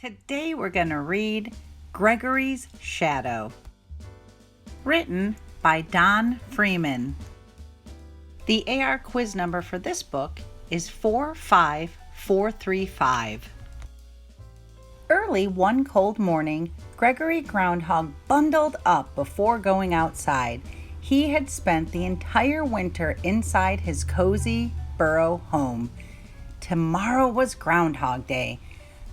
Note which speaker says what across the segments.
Speaker 1: Today we're going to read Gregory's Shadow, written by Don Freeman. The AR quiz number for this book is 45435. Early one cold morning, Gregory Groundhog bundled up before going outside. He had spent the entire winter inside his cozy burrow home. Tomorrow was Groundhog Day.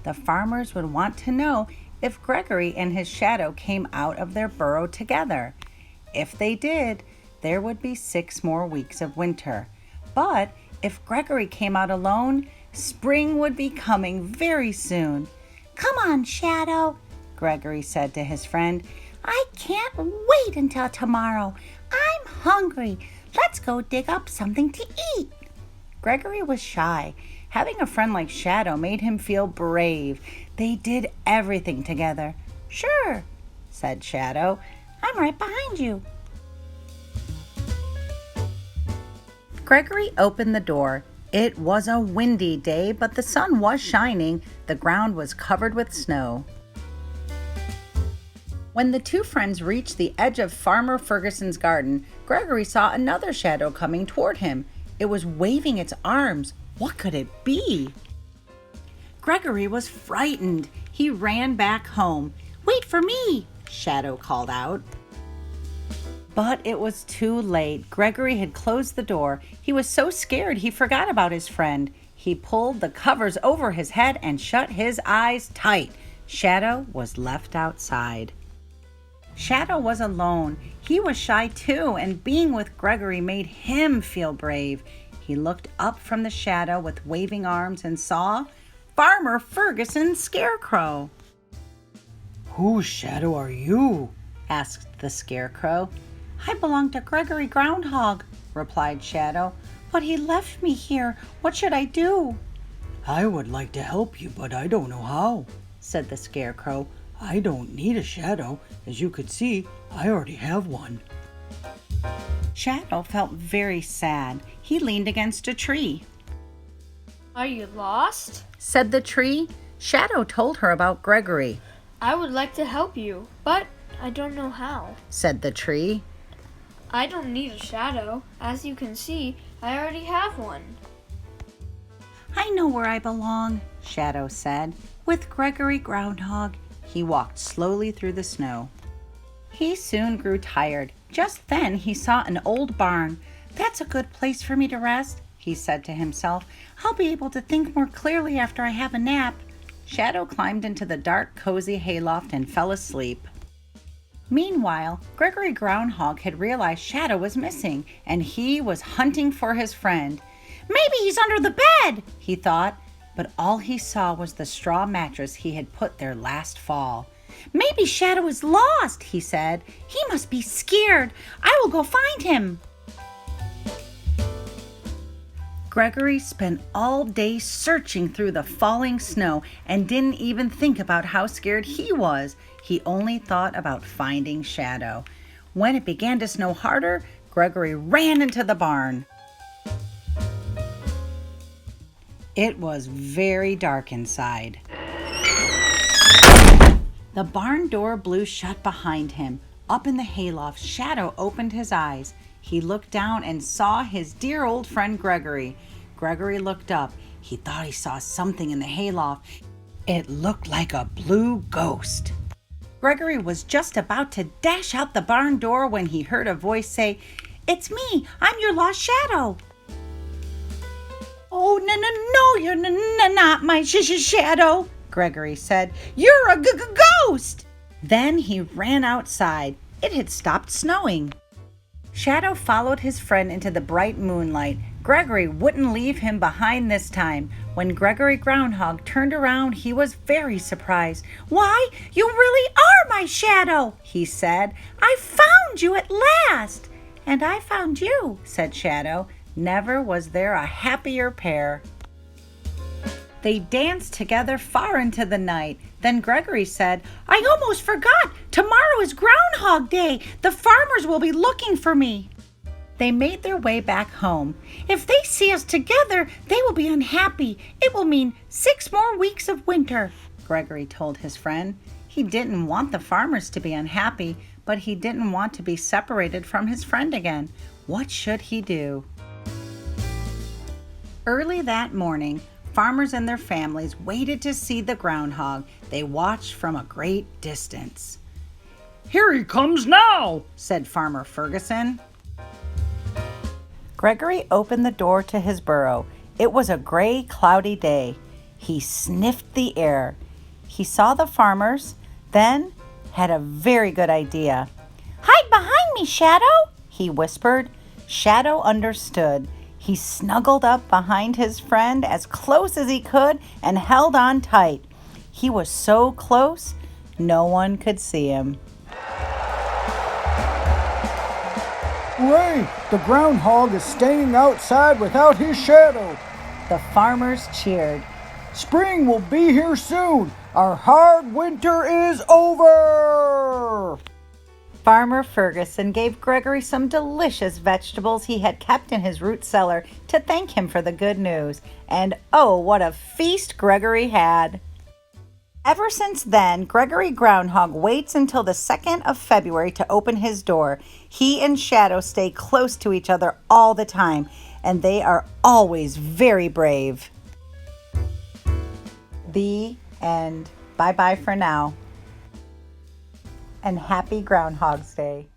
Speaker 1: The farmers would want to know if Gregory and his shadow came out of their burrow together. If they did, there would be 6 more weeks of winter. But if Gregory came out alone, spring would be coming very soon. "Come on, Shadow," Gregory said to his friend. "I can't wait until tomorrow. I'm hungry. Let's go dig up something to eat." Gregory was shy. Having a friend like Shadow made him feel brave. They did everything together. "Sure," said Shadow. "I'm right behind you." Gregory opened the door. It was a windy day, but the sun was shining. The ground was covered with snow. When the two friends reached the edge of Farmer Ferguson's garden, Gregory saw another shadow coming toward him. It was waving its arms. What could it be? Gregory was frightened. He ran back home. "Wait for me," Shadow called out. But it was too late. Gregory had closed the door. He was so scared he forgot about his friend. He pulled the covers over his head and shut his eyes tight. Shadow was left outside. Shadow was alone. He was shy too, and being with Gregory made him feel brave. He looked up from the shadow with waving arms and saw Farmer Ferguson's scarecrow.
Speaker 2: "Whose shadow are you?"
Speaker 1: asked the scarecrow. "I belong to Gregory Groundhog," replied Shadow, "but he left me here. What should I do?"
Speaker 2: "I would like to help you, but I don't know how," said the scarecrow. "I don't need a shadow. As you could see, I already have one."
Speaker 1: Shadow felt very sad. He leaned against a tree.
Speaker 3: "Are you lost?"
Speaker 1: said the tree. Shadow told her about Gregory.
Speaker 3: "I would like to help you, but I don't know how,"
Speaker 1: said the tree.
Speaker 3: "I don't need a shadow. As you can see, I already have one."
Speaker 1: "I know where I belong," Shadow said. "With Gregory Groundhog." He walked slowly through the snow. He soon grew tired. Just then he saw an old barn. "That's a good place for me to rest," he said to himself. "I'll be able to think more clearly after I have a nap." Shadow climbed into the dark, cozy hayloft and fell asleep. Meanwhile, Gregory Groundhog had realized Shadow was missing, and he was hunting for his friend. "Maybe he's under the bed," he thought, but all he saw was the straw mattress he had put there last fall. "Maybe Shadow is lost," he said. "He must be scared. I will go find him." Gregory spent all day searching through the falling snow and didn't even think about how scared he was. He only thought about finding Shadow. When it began to snow harder, Gregory ran into the barn. It was very dark inside. The barn door blew shut behind him. Up in the hayloft, Shadow opened his eyes. He looked down and saw his dear old friend Gregory. Gregory looked up. He thought he saw something in the hayloft. It looked like a blue ghost. Gregory was just about to dash out the barn door when he heard a voice say, "It's me. I'm your lost Shadow." "Oh, no, you're not my shadow," Gregory said. "You're a ghost." Then he ran outside. It had stopped snowing. Shadow followed his friend into the bright moonlight. Gregory wouldn't leave him behind this time. When Gregory Groundhog turned around, he was very surprised. "Why, you really are my shadow," he said. "I found you at last." "And I found you," said Shadow. Never was there a happier pair. They danced together far into the night. Then Gregory said, "I almost forgot. Tomorrow is Groundhog Day. The farmers will be looking for me." They made their way back home. "If they see us together, they will be unhappy. It will mean 6 more weeks of winter." Gregory told his friend. He didn't want the farmers to be unhappy, but he didn't want to be separated from his friend again. What should he do? Early that morning, farmers and their families waited to see the groundhog. They watched from a great distance.
Speaker 2: "Here he comes now,"
Speaker 1: said Farmer Ferguson. Gregory opened the door to his burrow. It was a gray, cloudy day. He sniffed the air. He saw the farmers, then had a very good idea. "Hide behind me, Shadow," he whispered. Shadow understood. He snuggled up behind his friend as close as he could and held on tight. He was so close, no one could see him.
Speaker 4: "Hooray! The groundhog is staying outside without his shadow."
Speaker 1: The farmers cheered.
Speaker 4: "Spring will be here soon. Our hard winter is over."
Speaker 1: Farmer Ferguson gave Gregory some delicious vegetables he had kept in his root cellar to thank him for the good news. And oh, what a feast Gregory had! Ever since then, Gregory Groundhog waits until the 2nd of February to open his door. He and Shadow stay close to each other all the time, and they are always very brave. The end. Bye-bye for now. And happy Groundhog's Day.